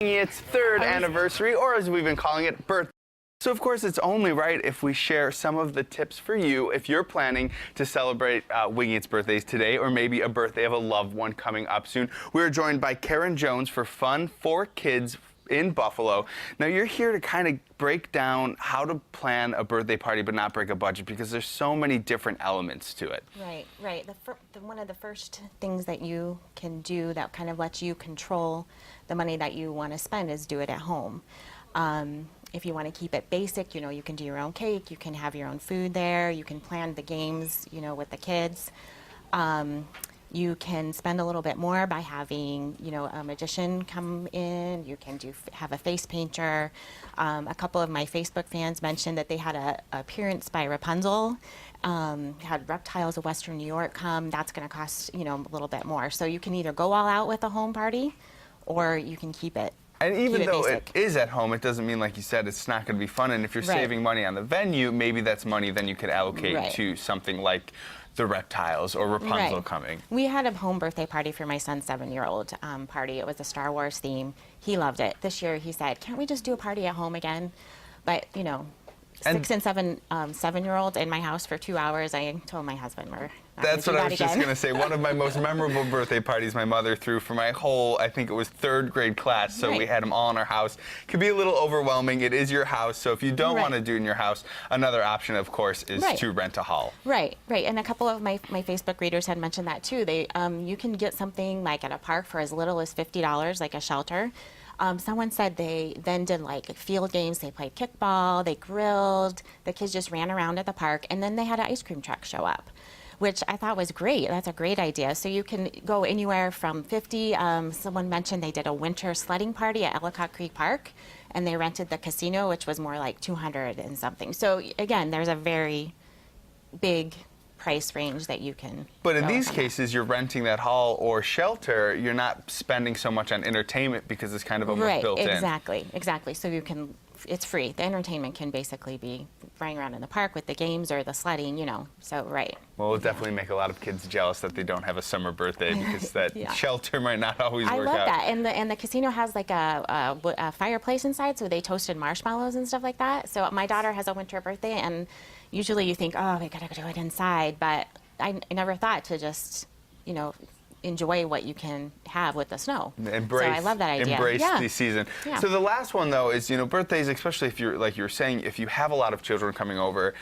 Its third anniversary, or as we've been calling it, birthday. So of course it's only right if we share some of the tips for you if you're planning to celebrate Winging Its birthdays today, or maybe a birthday of a loved one coming up soon. We're joined by Karen Jones for Fun for Kids in Buffalo. Now you're here to kind of break down how to plan a birthday party but not break a budget, because there's so many different elements to it. Right. One of the first things that you can do that kind of lets you control the money that you want to spend is do it at home. If you want to keep it basic, you can do your own cake, you can have your own food there, you can plan the games, with the kids. You can spend a little bit more by having, a magician come in. You can have a face painter. A couple of my Facebook fans mentioned that they had a appearance by Rapunzel. Had Reptiles of Western New York come. That's going to cost, a little bit more. So you can either go all out with a home party, or you can keep it. And even though basic. it is at home, it doesn't mean, like you said, it's not going to be fun. And if you're saving money on the venue, maybe that's money then you could allocate to something like the Reptiles or Rapunzel coming. We had a home birthday party for my son's 7-year-old party. It was a Star Wars theme. He loved it. This year he said, "Can't we just do a party at home again?" But, 6 and 7-year-olds in my house for 2 hours. I told my husband that's what I was just going to say. One of my most memorable birthday parties my mother threw for my whole, I think it was 3rd grade class, so we had them all in our house. It could be a little overwhelming. It is your house, so if you don't want to do it in your house, another option, of course, is to rent a hall. Right. And a couple of my Facebook readers had mentioned that too. You can get something like at a park for as little as $50, like a shelter. Someone said they then did like field games. They played kickball, they grilled, the kids just ran around at the park, and then they had an ice cream truck show up, which I thought was great. That's a great idea. So you can go anywhere from 50. Someone mentioned they did a winter sledding party at Ellicott Creek Park, and they rented the casino, which was more like 200 and something. So again, there's a very big price range that you can. But in these cases, you're renting that hall or shelter, you're not spending so much on entertainment because it's kind of almost built in. Exactly. So you can, it's free. The entertainment can basically be running around in the park with the games or the sledding, so Well, it'll definitely make a lot of kids jealous that they don't have a summer birthday, because that shelter might not always work out. I love that. And the casino has like a fireplace inside, so they toasted marshmallows and stuff like that. So my daughter has a winter birthday, and usually you think, oh, we gotta do it inside, but I never thought to just, enjoy what you can have with the snow. Embrace, so I love that idea. Embrace the season. So the last one, though, is, birthdays, especially if you're, like you were saying, if you have a lot of children coming over,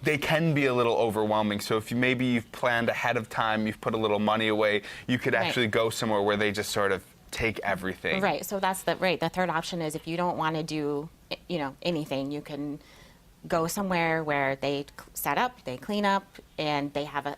they can be a little overwhelming. So if maybe you've planned ahead of time, you've put a little money away, you could actually go somewhere where they just sort of take everything. Right, so that's the third option is if you don't want to do, anything, you can go somewhere where they set up, they clean up, and they have a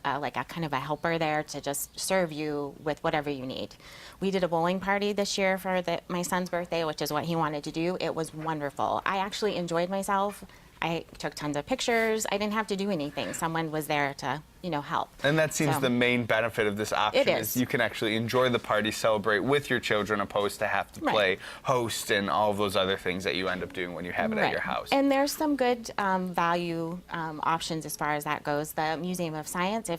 kind of a helper there to just serve you with whatever you need. We did a bowling party this year for my son's birthday, which is what he wanted to do. It was wonderful. I actually enjoyed myself. I took tons of pictures. I didn't have to do anything. Someone was there to, help. And that seems the main benefit of this option is you can actually enjoy the party, celebrate with your children, opposed to have to play host and all of those other things that you end up doing when you have it at your house. And there's some good value options as far as that goes. The Museum of Science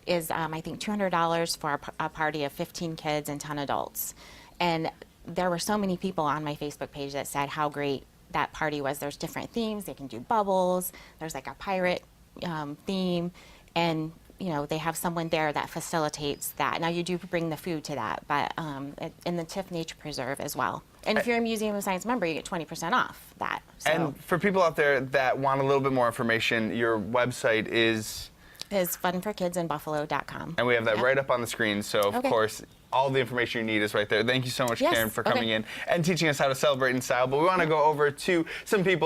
is I think $200 for a party of 15 kids and 10 adults. And there were so many people on my Facebook page that said how great that party was. There's different themes. They can do bubbles. There's like a pirate theme, and they have someone there that facilitates that. Now you do bring the food to that, but in the Tiff Nature Preserve as well. And if you're a Museum of Science member, you get 20% off that. So. And for people out there that want a little bit more information, your website is funforkidsinbuffalo.com. And we have that right up on the screen. So of course, all the information you need is right there. Thank you so much, Karen, for coming in and teaching us how to celebrate in style. But we want to go over to some people